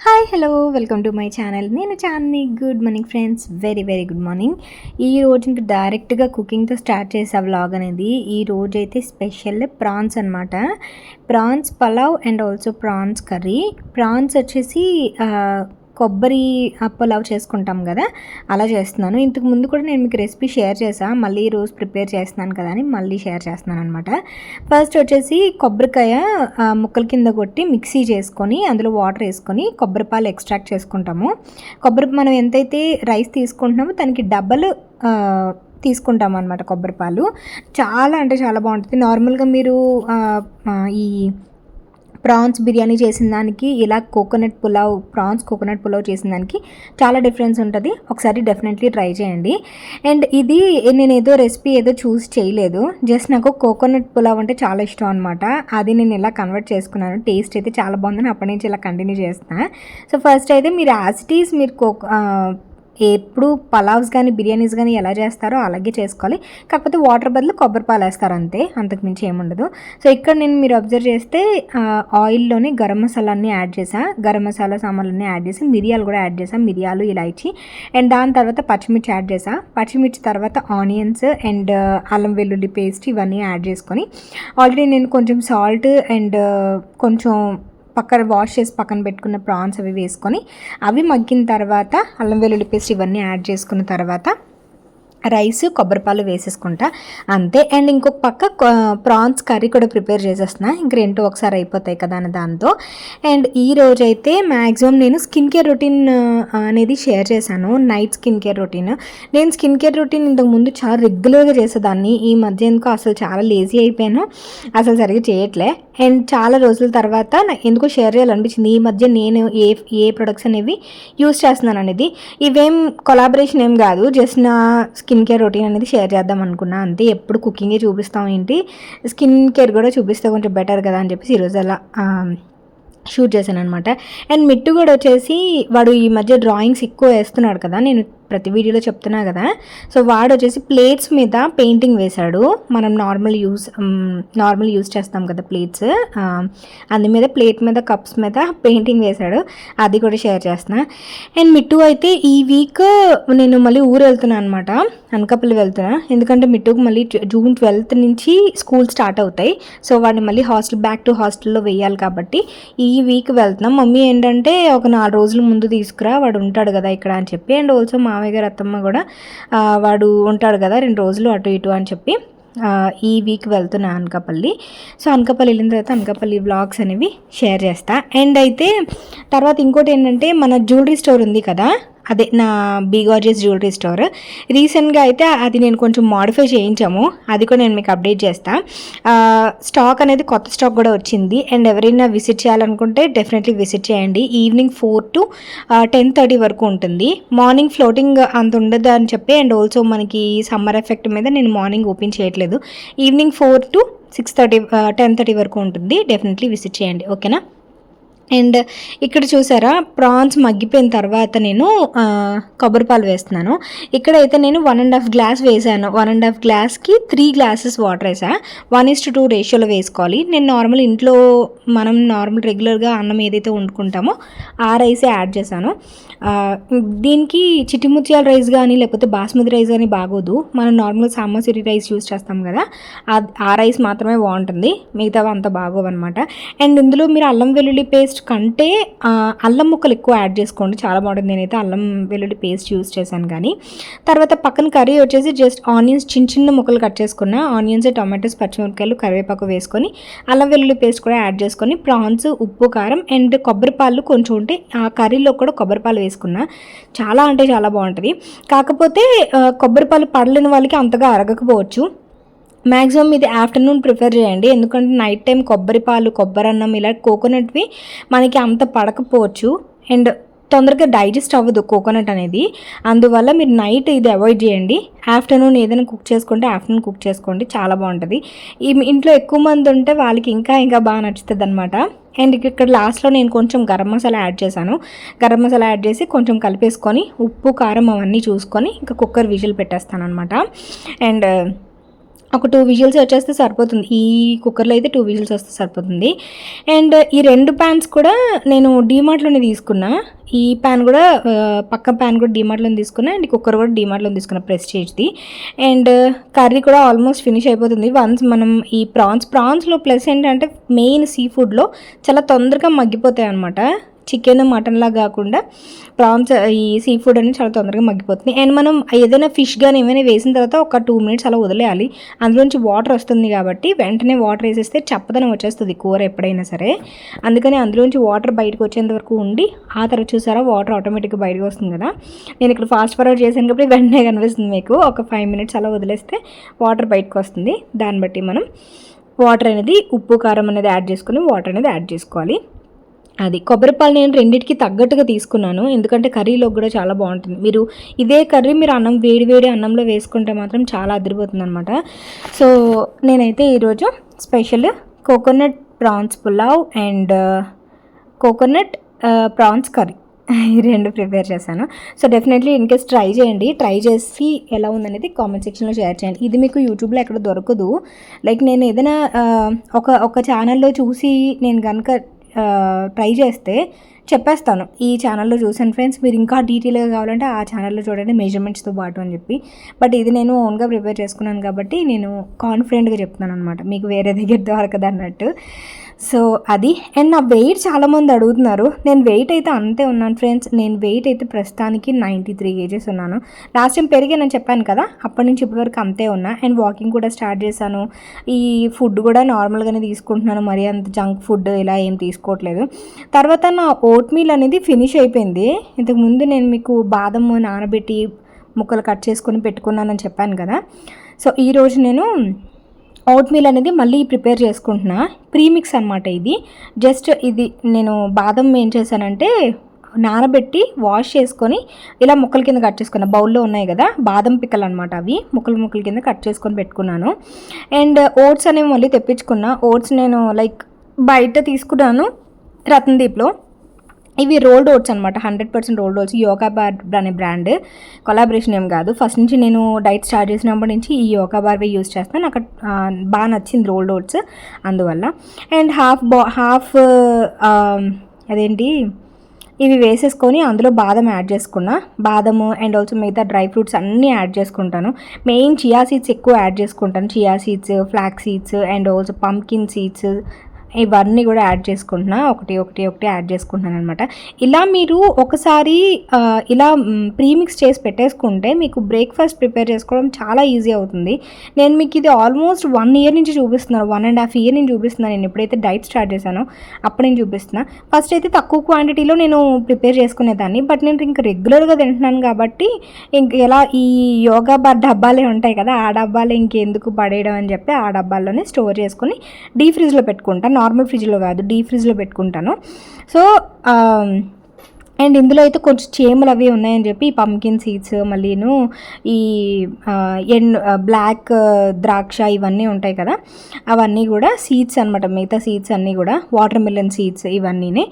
Hi hello welcome to my channel. నేను Chandini. Good morning friends, very very good morning. ఈ రోజు ఇంక డైరెక్ట్గా కుకింగ్తో స్టార్ట్ చేసే వ్లాగ్ అనేది. ఈ రోజు అయితే స్పెషల్ ప్రాన్స్ అనమాట. Prawns pulao and also prawns curry. Prawns వచ్చేసి కొబ్బరి పులావ్ చేసుకుంటాం కదా, అలా చేస్తున్నాను. ఇంతకు ముందు కూడా నేను మీకు రెసిపీ షేర్ చేశాను, మళ్ళీ రోజు ప్రిపేర్ చేస్తున్నాను కదా అని మళ్ళీ షేర్ చేస్తున్నాను అనమాట. ఫస్ట్ వచ్చేసి కొబ్బరికాయ ముక్కల కింద కొట్టి మిక్సీ చేసుకొని అందులో వాటర్ వేసుకొని కొబ్బరి పాలు ఎక్స్ట్రాక్ట్ చేసుకుంటాము. మనం ఎంతైతే రైస్ తీసుకుంటున్నామో దానికి డబల్ తీసుకుంటాం అనమాట కొబ్బరి పాలు. చాలా అంటే చాలా బాగుంటుంది. నార్మల్గా మీరు ఈ ప్రాన్స్ బిర్యానీ చేసిన దానికి ఇలా ప్రాన్స్ కోకోనట్ పులావ్ చేసిన దానికి చాలా డిఫరెన్స్ ఉంటుంది. ఒకసారి డెఫినెట్లీ ట్రై చేయండి. అండ్ ఇది నేను ఏదో రెసిపీ ఏదో చూసి చేయలేదు, జస్ట్ నాకు కోకోనట్ పులావ్ అంటే చాలా ఇష్టం అనమాట. అది నేను ఇలా కన్వర్ట్ చేసుకున్నాను. టేస్ట్ అయితే చాలా బాగుందని అప్పటి నుంచి ఇలా కంటిన్యూ చేస్తాను. సో ఫస్ట్ అయితే మీరు యాజ్ ఇట్ ఈస్ మీరు ఎప్పుడు పలావ్స్ కానీ బిర్యానీస్ కానీ ఎలా చేస్తారో అలాగే చేసుకోవాలి. కాకపోతే వాటర్ బదులు కొబ్బరి పాలు వేస్తారు అంతే, అంతకుమించి ఏముండదు. సో ఇక్కడ నేను మీరు అబ్జర్వ్ చేస్తే ఆయిల్లోని గరం మసాలా అన్నీ యాడ్ చేసాను. గరం మసాలా సామాన్లన్నీ యాడ్ చేసి మిరియాలు కూడా యాడ్ చేసాను, మిరియాలు ఇలాచి. అండ్ దాని తర్వాత పచ్చిమిర్చి యాడ్ చేసాను. పచ్చిమిర్చి తర్వాత ఆనియన్స్ అండ్ అల్లం వెల్లుల్లి పేస్ట్ ఇవన్నీ యాడ్ చేసుకొని ఆల్రెడీ నేను కొంచెం సాల్ట్ అండ్ కొంచెం పక్కన వాష్ చేసి పక్కన పెట్టుకున్న ప్రాన్స్ అవి వేసుకొని అవి మగ్గిన తర్వాత అల్లం వెల్లుల్లి పేస్ట్ ఇవన్నీ యాడ్ చేసుకున్న తర్వాత రైస్ కొబ్బరిపాలు వేసేసుకుంటా అంతే. అండ్ ఇంకొక పక్క ప్రాన్స్ కర్రీ కూడా ప్రిపేర్ చేసేస్తున్నా. ఇంక రెండు ఒకసారి అయిపోతాయి కదా అని దాంతో. అండ్ ఈ రోజైతే మ్యాక్సిమం నేను స్కిన్ కేర్ రొటీన్ అనేది షేర్ చేశాను. Night skin care routine. నేను స్కిన్ కేర్ రొటీన్ ఇంతకుముందు చాలా రెగ్యులర్గా చేసేదాన్ని. ఈ మధ్య ఎందుకో అసలు చాలా లేజీ అయిపోయాను, అసలు సరిగ్గా చేయట్లే. అండ్ చాలా రోజుల తర్వాత నాకు ఎందుకో షేర్ చేయాలనిపించింది. ఈ మధ్య నేను ఏ ప్రొడక్ట్స్ అనేవి యూస్ చేస్తున్నాను అనేది. ఇవేం కొలాబరేషన్ ఏం కాదు, జస్ట్ నా స్కిన్ కేర్ రొటీన్ అనేది షేర్ చేద్దాం అనుకున్నా అంతే. ఎప్పుడు కుకింగే చూపిస్తాం ఏంటి, స్కిన్ కేర్ కూడా చూపిస్తే కొంచెం బెటర్ కదా అని చెప్పేసి ఈరోజు అలా షూట్ చేశాను అనమాట. అండ్ మిట్టు కూడా వచ్చేసి వాడు ఈ మధ్య డ్రాయింగ్స్ ఎక్కువ వేస్తున్నాడు కదా, నేను ప్రతి వీడియోలో చెప్తున్నా కదా. సో వాడు వచ్చేసి ప్లేట్స్ మీద పెయింటింగ్ వేశాడు. మనం నార్మల్ యూస్ చేస్తాం కదా ప్లేట్స్, అందు మీద ప్లేట్ మీద కప్స్ మీద పెయింటింగ్ వేశాడు. అది కూడా షేర్ చేస్తున్నా. అండ్ మిట్టు అయితే ఈ వీక్ నేను మళ్ళీ ఊరు వెళ్తున్నాను అనమాట, అనకాపల్లి వెళ్తున్నా. ఎందుకంటే మిట్టుకు మళ్ళీ జూన్ 12th నుంచి స్కూల్ స్టార్ట్ అవుతాయి. సో వాడిని మళ్ళీ బ్యాక్ టు హాస్టల్లో వేయాలి కాబట్టి ఈ వీక్ వెళ్తున్నాం. మమ్మీ ఏంటంటే ఒక 4 రోజుల ముందు తీసుకురా, వాడు ఉంటాడు కదా ఇక్కడ అని చెప్పి. అండ్ ఆల్సో మామయ్య గారు అత్తమ్మ కూడా వాడు ఉంటాడు కదా 2 రోజులు అటు ఇటు అని చెప్పి ఈ వీక్ వెళ్తున్నా అనకాపల్లి. సో అనకాపల్లి వెళ్ళిన తర్వాత అనకాపల్లి వ్లాగ్స్ అనేవి షేర్ చేస్తా. అండ్ అయితే తర్వాత ఇంకోటి ఏంటంటే మన జ్యువెలరీ స్టోర్ ఉంది కదా, అదే నా బీ గార్జియస్ జ్యువెలరీ స్టోర్. రీసెంట్గా అయితే అది నేను కొంచెం మాడిఫై చేయించాము, అది కూడా నేను మీకు అప్డేట్ చేస్తాను. స్టాక్ అనేది కొత్త స్టాక్ కూడా వచ్చింది. అండ్ ఎవరైనా విజిట్ చేయాలనుకుంటే డెఫినెట్లీ విజిట్ చేయండి. ఈవినింగ్ 4 to 10:30 వరకు ఉంటుంది. మార్నింగ్ ఫ్లోటింగ్ అంత ఉండదు అని చెప్పి, అండ్ ఆల్సో మనకి సమ్మర్ ఎఫెక్ట్ మీద నేను మార్నింగ్ ఓపెన్ చేయట్లేదు. ఈవినింగ్ 4 to 6:30 10:30 వరకు ఉంటుంది. డెఫినెట్లీ విజిట్ చేయండి, ఓకేనా. అండ్ ఇక్కడ చూసారా ప్రాన్స్ మగ్గిపోయిన తర్వాత నేను కొబ్బరిపాలు వేస్తున్నాను. ఇక్కడైతే నేను 1.5 గ్లాస్ వేసాను. 1.5 గ్లాస్కి 3 గ్లాసెస్ వాటర్ వేసా. 1:2 రేషియోలో వేసుకోవాలి. నేను మనం రెగ్యులర్గా అన్నం ఏదైతే వండుకుంటామో ఆ రైసే యాడ్ చేశాను. దీనికి చిటిముత్యాల రైస్ కానీ లేకపోతే బాస్మతి రైస్ కానీ బాగోదు. మనం నార్మల్ సామాసిరి రైస్ యూస్ చేస్తాం కదా, ఆ రైస్ మాత్రమే బాగుంటుంది, మిగతావి అంత బాగోవు అనమాట. అండ్ ఇందులో మీరు అల్లం వెల్లుల్లి పేస్ట్ కంటే అల్లం ముక్కలు ఎక్కువ యాడ్ చేసుకోండి, చాలా బాగుంటుంది. నేనైతే అల్లం వెల్లుల్లి పేస్ట్ యూస్ చేశాను. కానీ తర్వాత పక్కన కర్రీ వచ్చేసి జస్ట్ ఆనియన్స్ చిన్న ముక్కలు కట్ చేసుకున్న ఆనియన్స్, టొమాటోస్, పచ్చిమిరపకాయలు, కరివేపాకు వేసుకొని అల్లం వెల్లుల్లి పేస్ట్ కూడా యాడ్ చేసుకొని ప్రాన్స్, ఉప్పు, కారం అండ్ కొబ్బరిపాలు కొంచెం ఉంటే ఆ కర్రీలో కూడా కొబ్బరిపాలు వేసుకున్నా. చాలా అంటే చాలా బాగుంటుంది. కాకపోతే కొబ్బరిపాలు పడలేని వాళ్ళకి అంతగా అరగకపోవచ్చు. మ్యాక్సిమం ఇది ఆఫ్టర్నూన్ ప్రిఫర్ చేయండి, ఎందుకంటే నైట్ టైం కొబ్బరిపాలు, కొబ్బరన్నం ఇలా కోకోనట్వి మనకి అంత పడకపోవచ్చు. అండ్ తొందరగా డైజెస్ట్ అవ్వదు కోకోనట్ అనేది. అందువల్ల మీరు నైట్ ఇది అవాయిడ్ చేయండి. ఆఫ్టర్నూన్ ఏదైనా కుక్ చేసుకుంటే ఆఫ్టర్నూన్ కుక్ చేసుకోండి, చాలా బాగుంటుంది. ఈ ఇంట్లో ఎక్కువ మంది ఉంటే వాళ్ళకి ఇంకా బాగా నచ్చుతుంది అనమాట. అండ్ ఇక్కడ లాస్ట్లో నేను కొంచెం గరం మసాలా యాడ్ చేశాను. గరం మసాలా యాడ్ చేసి కొంచెం కలిపేసుకొని ఉప్పు, కారం అవన్నీ చూసుకొని ఇంకా కుక్కర్ విజిల్ పెట్టేస్తాను అనమాట. అండ్ ఒక 2 విజిల్స్ వచ్చేస్తే సరిపోతుంది. ఈ కుక్కర్‌లో అయితే 2 విజిల్స్ వస్తే సరిపోతుంది. అండ్ ఈ 2 పాన్స్ కూడా నేను డీమార్ట్‌లోనే తీసుకున్నా. ఈ పాన్ కూడా పక్క పాన్ కూడా డీమార్ట్‌లోనే తీసుకున్నా. అండ్ కుక్కర్ కూడా డీమార్ట్‌లోనే తీసుకున్నా ప్రెస్టీజ్‌ది. అండ్ కర్రీ కూడా ఆల్మోస్ట్ ఫినిష్ అయిపోతుంది. వన్స్ మనం ఈ ప్రాన్స్‌లో ప్లస్ ఏంటంటే మెయిన్ సీ ఫుడ్‌లో చాలా తొందరగా మగ్గిపోతాయి అనమాట. చికెన్ మటన్లా కాకుండా ప్రాన్స్ ఈ సీ ఫుడ్ అనేది చాలా తొందరగా మగ్గిపోతుంది. అండ్ మనం ఏదైనా ఫిష్ కానీ ఏమైనా వేసిన తర్వాత ఒక 2 మినిట్స్ అలా వదిలేయాలి. అందులోంచి వాటర్ వస్తుంది కాబట్టి వెంటనే వాటర్ వేసేస్తే చప్పదనం వచ్చేస్తుంది కూర ఎప్పుడైనా సరే. అందుకని అందులోంచి వాటర్ బయటకు వచ్చేంత వరకు ఉండి ఆ తర్వాత చూసారా వాటర్ ఆటోమేటిక్గా బయటకు వస్తుంది కదా. నేను ఇక్కడ ఫాస్ట్ ఫార్వర్డ్ చేశాను కాబట్టి వెంటనే కనిపిస్తుంది మీకు. ఒక 5 మినిట్స్ అలా వదిలేస్తే వాటర్ బయటకు వస్తుంది. దాన్ని బట్టి మనం వాటర్ అనేది ఉప్పు కారం అనేది యాడ్ చేసుకుని వాటర్ అనేది యాడ్ చేసుకోవాలి. అది కొబ్బరిపాలు నేను రెండింటికి తగ్గట్టుగా తీసుకున్నాను. ఎందుకంటే కర్రీలో కూడా చాలా బాగుంటుంది. మీరు ఇదే కర్రీ మీరు అన్నం వేడి అన్నంలో వేసుకుంటే మాత్రం చాలా అదిరిపోతుంది అనమాట. సో నేనైతే ఈరోజు special coconut prawns pulao and coconut prawns curry ఈ 2 ప్రిపేర్ చేశాను. సో డెఫినెట్లీ ఇన్కేస్ ట్రై చేయండి. ట్రై చేసి ఎలా ఉందనేది కామెంట్ సెక్షన్లో షేర్ చేయండి. ఇది మీకు యూట్యూబ్లో ఎక్కడ దొరకదు. లైక్ నేను ఏదైనా ఒక ఛానల్లో చూసి నేను కనుక ట్రై చేస్తే చెప్పేస్తాను, ఈ ఛానల్లో చూసాను ఫ్రెండ్స్, మీరు ఇంకా డీటెయిల్గా కావాలంటే ఆ ఛానల్లో చూడండి మెజర్మెంట్స్తో పాటు అని చెప్పి. బట్ ఇది నేను ఓన్గా ప్రిపేర్ చేసుకున్నాను కాబట్టి నేను కాన్ఫిడెంట్గా చెప్తున్నాను అనమాట, మీకు వేరే దగ్గర దొరకదు అన్నట్టు. సో అది. అండ్ నా వెయిట్ చాలామంది అడుగుతున్నారు. నేను వెయిట్ అయితే అంతే ఉన్నాను ఫ్రెండ్స్. నేను వెయిట్ అయితే ప్రస్తుతానికి 93 kgs ఉన్నాను. లాస్ట్ టైం పెరిగానని చెప్పాను కదా, అప్పటి నుంచి ఇప్పటి వరకు అంతే ఉన్నా. అండ్ వాకింగ్ కూడా స్టార్ట్ చేశాను. ఈ ఫుడ్ కూడా నార్మల్గానే తీసుకుంటున్నాను, మరీ అంత జంక్ ఫుడ్ ఇలా ఏం తీసుకోవట్లేదు. తర్వాత నా ఓట్ మీల్ అనేది ఫినిష్ అయిపోయింది. ఇంతకుముందు నేను మీకు బాదం నానబెట్టి ముక్కలు కట్ చేసుకొని పెట్టుకున్నానని చెప్పాను కదా. సో ఈరోజు నేను ఓట్ మీల్ అనేది మళ్ళీ ప్రిపేర్ చేసుకుంటున్నా. ప్రీమిక్స్ అనమాట ఇది. జస్ట్ ఇది నేను బాదం ఏం చేశానంటే నానబెట్టి వాష్ చేసుకొని ఇలా ముక్కల కింద కట్ చేసుకున్నా. బౌల్లో ఉన్నాయి కదా బాదం పిక్కలు అనమాట, అవి ముక్కల కింద కట్ చేసుకొని పెట్టుకున్నాను. అండ్ ఓట్స్ అనేవి మళ్ళీ తెప్పించుకున్నా. ఓట్స్ నేను లైక్ బయట తీసుకున్నాను రత్నదీప్లో. ఇవి రోల్డ్ ఓట్స్ అనమాట, 100% రోల్డ్ ఓట్స్. యోగా బార్ అనే బ్రాండ్, కొలాబరేషన్ ఏం కాదు. ఫస్ట్ నుంచి నేను డైట్ స్టార్ట్ చేసినప్పటి నుంచి ఈ యోగా బార్వే యూజ్ చేస్తాను. నాకు బాగా నచ్చింది రోల్డ్ ఓట్స్ అందువల్ల. అండ్ హాఫ్ అదేంటి ఇవి వేసేసుకొని అందులో బాదం యాడ్ చేసుకున్నా. బాదము అండ్ ఆల్సో మిగతా డ్రై ఫ్రూట్స్ అన్నీ యాడ్ చేసుకుంటాను. మెయిన్ చియా సీడ్స్ ఎక్కువ యాడ్ చేసుకుంటాను. Chia seeds, flax seeds and also pumpkin seeds ఇవన్నీ కూడా యాడ్ చేసుకుంటున్నా. ఒకటి యాడ్ చేసుకుంటున్నాను అనమాట. ఇలా మీరు ఒకసారి ఇలా ప్రీమిక్స్ చేసి పెట్టేసుకుంటే మీకు బ్రేక్ఫాస్ట్ ప్రిపేర్ చేసుకోవడం చాలా ఈజీ అవుతుంది. నేను మీకు ఇది ఆల్మోస్ట్ 1 year నుంచి చూపిస్తున్నాను, 1.5 year నుంచి చూపిస్తున్నాను. నేను ఎప్పుడైతే డైట్ స్టార్ట్ చేశానో అప్పుడు నేను చూపిస్తున్నా. ఫస్ట్ అయితే తక్కువ క్వాంటిటీలో నేను ప్రిపేర్ చేసుకునేదాన్ని. బట్ నేను ఇంక రెగ్యులర్గా తింటున్నాను కాబట్టి ఇంక ఎలా ఈ యోగా బార్ డబ్బాలే ఉంటాయి కదా, ఆ డబ్బాలే ఇంకెందుకు పడేయడం అని చెప్పి ఆ డబ్బాల్లోనే స్టోర్ చేసుకొని డీ ఫ్రిడ్జ్లో పెట్టుకుంటాను. నార్మల్ ఫ్రిడ్జ్లో కాదు, డీ ఫ్రిడ్జ్లో పెట్టుకుంటాను. సో అండ్ ఇందులో అయితే కొంచెం చీమలు అవి ఉన్నాయని చెప్పి ఈ పంకిన్ సీడ్స్, మళ్ళీను ఈ బ్లాక్ ద్రాక్ష ఇవన్నీ ఉంటాయి కదా, అవన్నీ కూడా సీడ్స్ అనమాట. మిగతా సీడ్స్ అన్నీ కూడా వాటర్ మిలన్ సీడ్స్ ఇవన్నీ.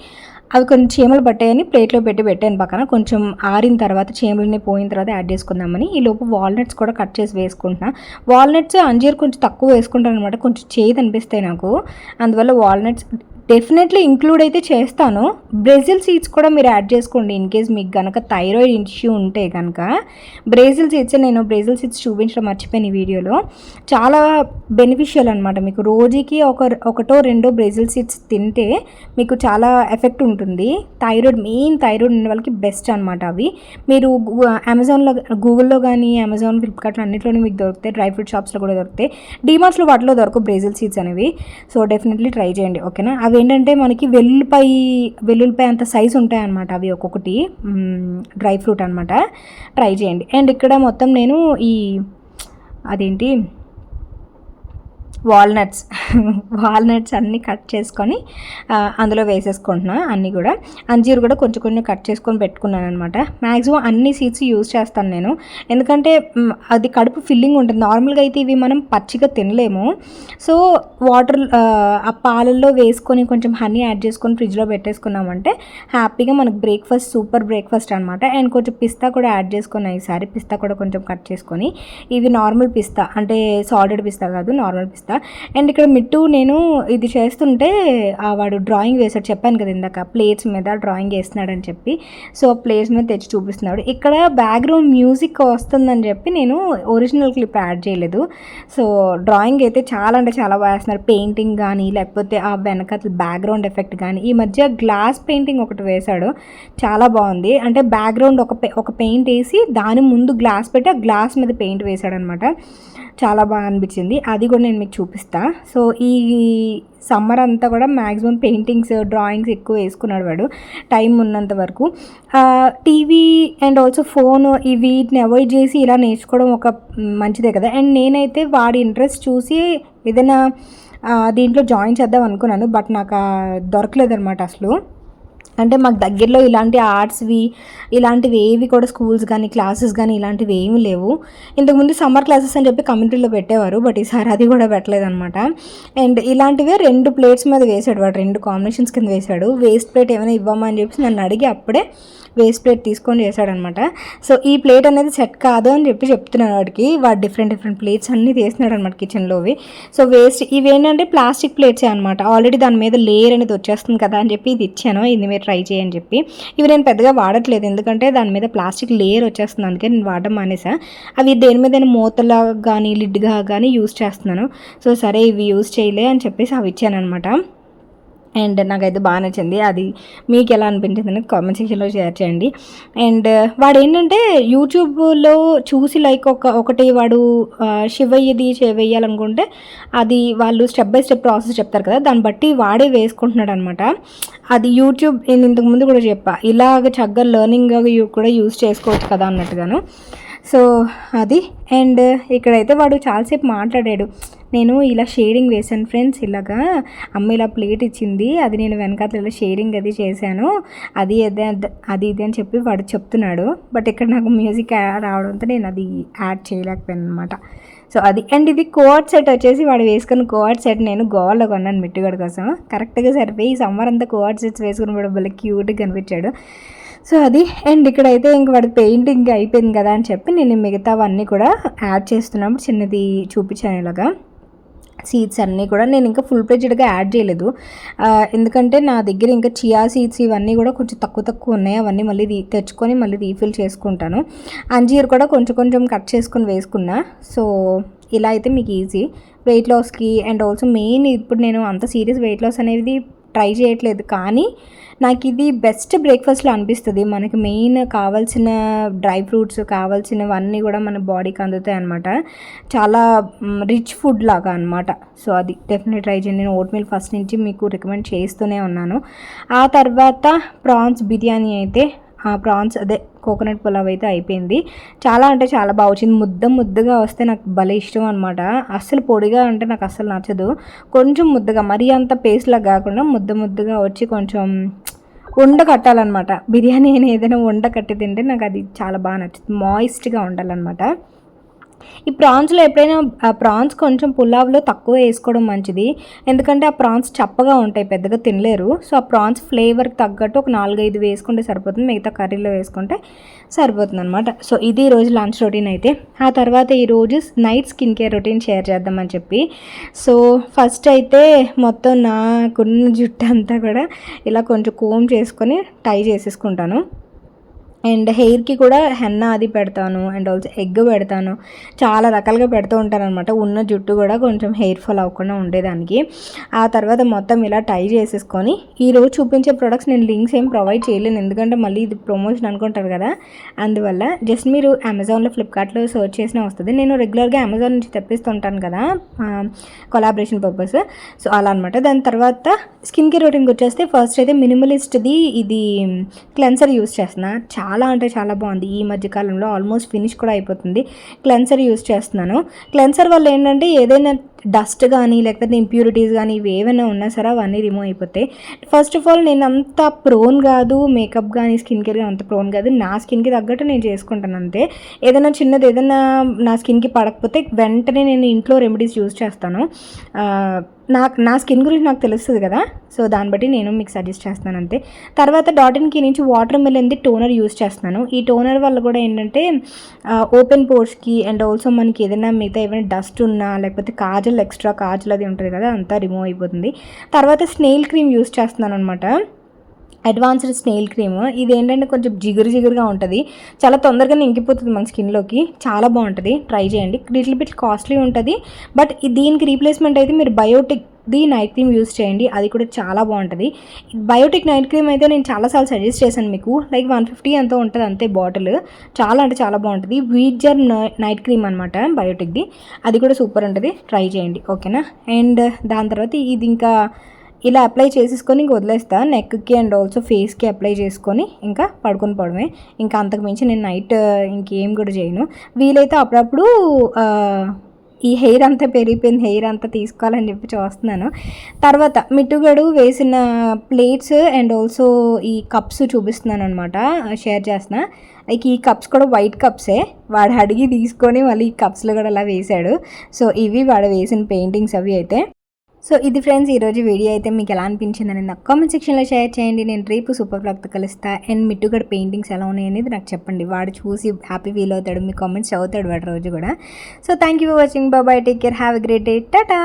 అవి కొంచెం చీమలు పట్టాయని ప్లేట్లో పెట్టాను పక్కన. కొంచెం ఆరిన తర్వాత చీమలని పోయిన తర్వాత యాడ్ చేసుకుందామని ఈ లోపు వాల్నట్స్ కూడా కట్ చేసి వేసుకుంటున్నా. వాల్నట్స్ అంజీర్ కొంచెం తక్కువ వేసుకుంటాను అనమాట, కొంచెం చేదు అనిపిస్తాయి నాకు. అందువల్ల వాల్నట్స్ డెఫినెట్లీ ఇంక్లూడ్ అయితే చేస్తాను. బ్రెజిల్ సీడ్స్ కూడా మీరు యాడ్ చేసుకోండి ఇన్ కేస్ మీకు కనుక థైరాయిడ్ ఇష్యూ ఉంటే కనుక. బ్రెజిల్ సీడ్స్ చూపించడం మర్చిపోయిన ఈ వీడియోలో. చాలా బెనిఫిషియల్ అనమాట. మీకు రోజుకి ఒకటో రెండో బ్రెజిల్ సీడ్స్ తింటే మీకు చాలా ఎఫెక్ట్ ఉంటుంది. మెయిన్ థైరాయిడ్ ఉన్న వాళ్ళకి బెస్ట్ అనమాట అవి. మీరు అమెజాన్లో, గూగుల్లో కానీ అమెజాన్, ఫ్లిప్కార్ట్లో అన్నింటిలోనే మీకు దొరుకుతాయి. డ్రై ఫ్రూట్ షాప్స్లో కూడా దొరుకుతాయి. డీమార్ట్స్లో వాటిలో దొరకవు బ్రెజిల్ సీడ్స్ అనేవి. సో డెఫినెట్లీ ట్రై చేయండి, ఓకేనా. అవి ఏంటంటే మనకి వెల్లుల్లిపాయ అంత సైజు ఉంటాయి అన్నమాట అవి ఒక్కొక్కటి. డ్రై ఫ్రూట్ అనమాట, ట్రై చేయండి. అండ్ ఇక్కడ మొత్తం నేను ఈ వాల్నట్స్ వాల్నట్స్ అన్నీ కట్ చేసుకొని అందులో వేసేసుకుంటున్నా. అన్నీ కూడా అంజీర్ కూడా కొంచెం కొంచెం కట్ చేసుకొని పెట్టుకున్నాను అనమాట. మ్యాక్సిమం అన్ని సీడ్స్ యూజ్ చేస్తాను నేను, ఎందుకంటే అది కడుపు ఫిల్లింగ్ ఉంటుంది. నార్మల్గా అయితే ఇవి మనం పచ్చిగా తినలేము. సో వాటర్ ఆ పాలల్లో వేసుకొని కొంచెం హనీ యాడ్ చేసుకొని ఫ్రిడ్జ్లో పెట్టేసుకున్నామంటే హ్యాపీగా మనకు బ్రేక్ఫాస్ట్ సూపర్ బ్రేక్ఫాస్ట్ అనమాట. అండ్ కొంచెం పిస్తా కూడా యాడ్ చేసుకున్నా ఈసారి. పిస్తా కూడా కొంచెం కట్ చేసుకొని, ఇవి నార్మల్ పిస్తా అంటే సాల్టెడ్ పిస్తా కాదు, నార్మల్ పిస్తా. అండ్ ఇక్కడ మిట్టు నేను ఇది చేస్తుంటే వాడు డ్రాయింగ్ వేసాడు, చెప్పాను కదా ఇందాక ప్లేట్స్ మీద డ్రాయింగ్ వేస్తున్నాడని చెప్పి. సో ప్లేట్స్ మీద తెచ్చి చూపిస్తున్నాడు. ఇక్కడ బ్యాక్గ్రౌండ్ మ్యూజిక్ వస్తుందని చెప్పి నేను ఒరిజినల్ క్లిప్ యాడ్ చేయలేదు. సో డ్రాయింగ్ అయితే చాలా అంటే చాలా బాగా వేస్తున్నారు. పెయింటింగ్ కానీ లేకపోతే ఆ వెనకాల బ్యాక్గ్రౌండ్ ఎఫెక్ట్ కానీ. ఈ మధ్య గ్లాస్ పెయింటింగ్ ఒకటి వేశాడు, చాలా బాగుంది. అంటే బ్యాక్గ్రౌండ్ ఒక పెయింట్ వేసి దాని ముందు గ్లాస్ పెట్టి ఆ గ్లాస్ మీద పెయింట్ వేశాడనమాట. చాలా బాగా అనిపించింది. అది కూడా నేను మీకు చూపిస్తా. సో ఈ సమ్మర్ అంతా కూడా మ్యాక్సిమం పెయింటింగ్స్ డ్రాయింగ్స్ ఎక్కువ వేసుకున్నాడు వాడు టైం ఉన్నంత వరకు. టీవీ అండ్ ఆల్సో ఫోన్ వీటిని అవాయిడ్ చేసి ఇలా నేర్చుకోవడం ఒక మంచిదే కదా. అండ్ నేనైతే వాడి ఇంట్రెస్ట్ చూసి ఏదైనా దీంట్లో జాయిన్ చేద్దాం అనుకున్నాను, బట్ నాకు దొరకలేదనమాట అసలు. అంటే మాకు దగ్గరలో ఇలాంటి ఆర్ట్స్వి ఇలాంటివి ఏవి కూడా స్కూల్స్ కానీ క్లాసెస్ కానీ ఇలాంటివి ఏమీ లేవు. ఇంతకుముందు సమ్మర్ క్లాసెస్ అని చెప్పి కమ్యూనిటీలో పెట్టేవారు, బట్ ఈసారి అది కూడా పెట్టలేదన్నమాట. అండ్ ఇలాంటివే 2 ప్లేట్స్ మీద వేసాడు వాడు, 2 కాంబినేషన్స్ కింద వేశాడు. వేస్ట్ ప్లేట్ ఏమైనా ఇవ్వమా అని చెప్పి నన్ను అడిగి అప్పుడే వేస్ట్ ప్లేట్ తీసుకొని చేశాడనమాట. సో ఈ ప్లేట్ అనేది సెట్ కాదు అని చెప్పి చెప్తున్నాడు వాడికి. వాడు డిఫరెంట్ ప్లేట్స్ అన్నీ తీస్తున్నాడు అనమాట కిచెన్లోవి. సో వేస్ట్ ఇవేంటంటే ప్లాస్టిక్ ప్లేట్సే అనమాట. ఆల్రెడీ దాని మీద లేయర్ అనేది వచ్చేస్తుంది కదా అని చెప్పి ఇది ఇచ్చాను, ఇది మీరు ట్రై చేయని చెప్పి. ఇవి నేను పెద్దగా వాడట్లేదు, ఎందుకంటే దాని మీద ప్లాస్టిక్ లేయర్ వచ్చేస్తుంది, అందుకే నేను వాడడం మానేసా. అవి దేని మీద మూతలా కానీ లిడ్గా కానీ యూజ్ చేస్తున్నాను. సో సరే ఇవి యూజ్ చేయలే అని చెప్పేసి అవి ఇచ్చాను అనమాట. అండ్ నాకైతే బాగా నచ్చింది. అది మీకు ఎలా అనిపించింది అనేది కామెంట్ సెక్షన్లో షేర్ చేయండి. అండ్ వాడు ఏంటంటే యూట్యూబ్లో చూసి లైక్ ఒకటి వాడు శివయ్యది వేయాలనుకుంటే అది వాళ్ళు స్టెప్ బై స్టెప్ ప్రాసెస్ చెప్తారు కదా, దాన్ని బట్టి వాడే వేసుకుంటున్నాడు అనమాట. అది యూట్యూబ్ నేను ఇంతకుముందు కూడా చెప్పా, ఇలాగ చక్కగా లెర్నింగ్గా కూడా యూజ్ చేసుకోవచ్చు కదా అన్నట్టుగాను. సో అది. అండ్ ఇక్కడైతే వాడు చాలాసేపు మాట్లాడాడు. నేను ఇలా షేడింగ్ వేసాను ఫ్రెండ్స్, ఇలాగా అమ్మ ఇలా ప్లేట్ ఇచ్చింది, అది నేను వెనకాల ఇలా షేడింగ్ అది చేశాను, అది ఇది అని చెప్పి వాడు చెప్తున్నాడు. బట్ ఇక్కడ నాకు మ్యూజిక్ రావడంతో నేను అది యాడ్ చేయలేకపోయాను అనమాట. సో అది. అండ్ ఇది కోఆర్డ్ సెట్ వచ్చేసి వాడు వేసుకున్న కోఆర్డ్ సెట్ నేను గోవాలో కొన్నాను మిట్టుగడ కోసం. కరెక్ట్గా సరిపోయి ఈ సమ్మర్ అంతా కోఆర్డ్ సెట్స్ వేసుకుని కూడా భలే క్యూట్గా కనిపించాడు. సో అది. అండ్ ఇక్కడైతే ఇంక వాడి పెయింటింగ్ అయిపోయింది కదా అని చెప్పి నేను మిగతావన్నీ కూడా యాడ్ చేస్తున్నప్పుడు చిన్నది చూపించాను. ఇలాగా సీడ్స్ అన్నీ కూడా నేను ఇంకా ఫుల్ ప్లేజెడ్గా యాడ్ చేయలేదు, ఎందుకంటే నా దగ్గర ఇంకా చియా సీడ్స్ ఇవన్నీ కూడా కొంచెం తక్కువ ఉన్నాయి. అవన్నీ మళ్ళీ తెచ్చుకొని మళ్ళీ రీఫిల్ చేసుకుంటాను. అంజీర్ కూడా కొంచెం కట్ చేసుకొని వేసుకున్నా. సో ఇలా అయితే మీకు ఈజీ వెయిట్ లాస్కి. అండ్ ఆల్సో మెయిన్ ఇప్పుడు నేను అంత సీరియస్ వెయిట్ లాస్ అనేది ట్రై చేయట్లేదు, కానీ నాకు ఇది బెస్ట్ బ్రేక్ఫాస్ట్లో అనిపిస్తుంది. మనకి మెయిన్ కావాల్సిన డ్రై ఫ్రూట్స్ కావాల్సినవన్నీ కూడా మన బాడీకి అందుతాయి అనమాట. చాలా రిచ్ ఫుడ్ లాగా అనమాట. సో అది డెఫినెట్ ట్రై చేయండి. నేను ఓట్ మీల్ ఫస్ట్ నుంచి మీకు రికమెండ్ చేస్తూనే ఉన్నాను. ఆ తర్వాత ప్రాన్స్ బిర్యానీ అయితే ప్రాన్స్ అదే కోకోనట్ పులావ్ అయితే అయిపోయింది. చాలా అంటే చాలా బాగా వచ్చింది. ముద్దగా వస్తే నాకు భలే ఇష్టం అనమాట. అస్సలు పొడిగా అంటే నాకు అస్సలు నచ్చదు. కొంచెం ముద్దగా, మరీ అంత పేస్ట్లా కాకుండా ముద్దగా వచ్చి కొంచెం ఉండ కట్టాలన్నమాట. బిర్యానీ ఏదైనా ఉండ కట్టి తింటే నాకు అది చాలా బాగా నచ్చుతుంది. మాయిస్ట్గా ఉండాలన్నమాట. ఈ ప్రాన్స్లో ఎప్పుడైనా ప్రాన్స్ కొంచెం పులావ్లో తక్కువ వేసుకోవడం మంచిది, ఎందుకంటే ఆ ప్రాన్స్ చప్పగా ఉంటాయి, పెద్దగా తినలేరు. సో ఆ ప్రాన్స్ ఫ్లేవర్కి తగ్గట్టు ఒక 4-5 వేసుకుంటే సరిపోతుంది, మిగతా కర్రీలో వేసుకుంటే సరిపోతుంది అనమాట. సో ఇది ఈరోజు లంచ్ రొటీన్ అయితే. ఆ తర్వాత ఈరోజు night skin care routine share చేద్దామని చెప్పి. సో ఫస్ట్ అయితే మొత్తం నాకున్న జుట్టు అంతా కూడా ఇలా కొంచెం కోమ్ చేసుకొని టై చేసేసుకుంటాను. అండ్ హెయిర్కి కూడా హెన్నా అది పెడతాను, అండ్ ఆల్సో ఎగ్ పెడతాను, చాలా రకాలుగా పెడుతూ ఉంటాను అనమాట. ఉన్న జుట్టు కూడా కొంచెం హెయిర్ ఫాల్ అవ్వకుండా ఉండేదానికి. ఆ తర్వాత మొత్తం ఇలా టై చేసేసుకొని, ఈరోజు చూపించే ప్రొడక్ట్స్ నేను లింక్స్ ఏం ప్రొవైడ్ చేయలేను, ఎందుకంటే మళ్ళీ ఇది ప్రమోషన్ అనుకుంటారు కదా, అందువల్ల జస్ట్ మీరు అమెజాన్లో ఫ్లిప్కార్ట్లో సెర్చ్ చేసినా వస్తుంది. నేను రెగ్యులర్గా అమెజాన్ నుంచి తెప్పిస్తుంటాను కదా కొలాబరేషన్ పర్పస్. సో అలా అనమాట. దాని తర్వాత స్కిన్ కేర్ రొటీన్కి వచ్చేస్తే ఫస్ట్ అయితే మినిమలిస్ట్ది ఇది క్లెన్సర్ యూస్ చేస్తున్నా. చాలా చాలా అంటే చాలా బాగుంది. ఈ మధ్య కాలంలో ఆల్మోస్ట్ ఫినిష్ కూడా అయిపోతుంది. క్లెన్సర్ యూస్ చేస్తున్నాను. క్లెన్సర్ వల్ల ఏంటంటే ఏదైనా డస్ట్ కానీ లేకపోతే ఇంప్యూరిటీస్ కానీ ఇవి ఏమైనా ఉన్నా సరే అవన్నీ రిమూవ్ అయిపోతాయి. ఫస్ట్ ఆఫ్ ఆల్ నేను అంత ప్రోన్ కాదు, మేకప్ కానీ స్కిన్ కేర్ కానీ అంత ప్రోన్ కాదు. నా స్కిన్కి తగ్గట్టు నేను చేసుకుంటాను అంతే. ఏదైనా చిన్నది ఏదైనా నా స్కిన్కి పడకపోతే వెంటనే నేను ఇంట్లో రెమెడీస్ యూజ్ చేస్తాను. నా స్కిన్ గురించి నాకు తెలుస్తుంది కదా, సో దాన్ని బట్టి నేను మీకు సజెస్ట్ చేస్తాను అంతే. తర్వాత డాట్ కి నుంచి వాటర్ మెలన్ది టోనర్ యూజ్ చేస్తున్నాను. ఈ టోనర్ వల్ల కూడా ఏంటంటే ఓపెన్ పోర్స్కి అండ్ ఆల్సో మనకి ఏదైనా మిగతా ఏమైనా డస్ట్ ఉన్నా లేకపోతే కాజల్ ఎక్స్ట్రా కాజల్ అది ఉంటుంది కదా అంతా రిమూవ్ అయిపోతుంది. తర్వాత స్నేల్ క్రీమ్ యూజ్ చేస్తున్నాను అనమాట. Advanced snail cream. ఇది ఏంటంటే కొంచెం జిగురుగా ఉంటుంది, చాలా తొందరగా ఇంకిపోతుంది మన స్కిన్లోకి, చాలా బాగుంటుంది, ట్రై చేయండి. లిటిల్ బిట్ కాస్ట్లీ ఉంటుంది, బట్ దీనికి రీప్లేస్మెంట్ అయితే మీరు బయోటిక్ది నైట్ క్రీమ్ యూస్ చేయండి, అది కూడా చాలా బాగుంటుంది. బయోటిక్ నైట్ క్రీమ్ అయితే నేను చాలాసార్లు సజెస్ట్ చేశాను మీకు, లైక్ 150 ఎంతో ఉంటుంది అంతే బాటిల్, చాలా అంటే చాలా బాగుంటుంది. వీజర్ నైట్ క్రీమ్ అనమాట బయోటిక్ది, అది కూడా సూపర్ ఉంటుంది, ట్రై చేయండి ఓకేనా. అండ్ దాని తర్వాత ఇది ఇంకా ఇలా అప్లై చేసేసుకొని ఇంక వదిలేస్తా. నెక్కి అండ్ ఆల్సో ఫేస్కి అప్లై చేసుకొని ఇంకా పడుకొని పోవడమే. ఇంకా అంతకుమించి నేను నైట్ ఇంకేం కూడా చేయను. వీలైతే అప్పుడప్పుడు ఈ హెయిర్ అంతా పెరిగిపోయింది, హెయిర్ అంతా తీసుకోవాలని చెప్పి చూస్తున్నాను. తర్వాత మిట్టుగడు వేసిన ప్లేట్స్ అండ్ ఆల్సో ఈ కప్స్ చూపిస్తున్నాను అనమాట, షేర్ చేస్తున్నా. లైక్ ఈ కప్స్ కూడా వైట్ కప్సే, వాడు అడిగి తీసుకొని మళ్ళీ ఈ కప్స్లో కూడా అలా వేశాడు. సో ఇవి వాడు వేసిన పెయింటింగ్స్ అవి అయితే. సో ఇది ఫ్రెండ్స్ ఈరోజు వీడియో అయితే మీకు ఎలా అనిపించిందని నాకు కామెంట్ సెక్షన్లో షేర్ చేయండి. నేను రేపు సూపర్ బ్లాగ్తో కలుస్తా. అండ్ మిట్టుగడ పెయింటింగ్స్ ఎలా ఉన్నాయి అనేది నాకు చెప్పండి, వాడు చూసి హ్యాపీ ఫీల్ అవుతాడు, మీ కామెంట్స్ చదువుతాడు వాడు రోజు కూడా. So thank you for watching, bye, take care, have a great day, Tata.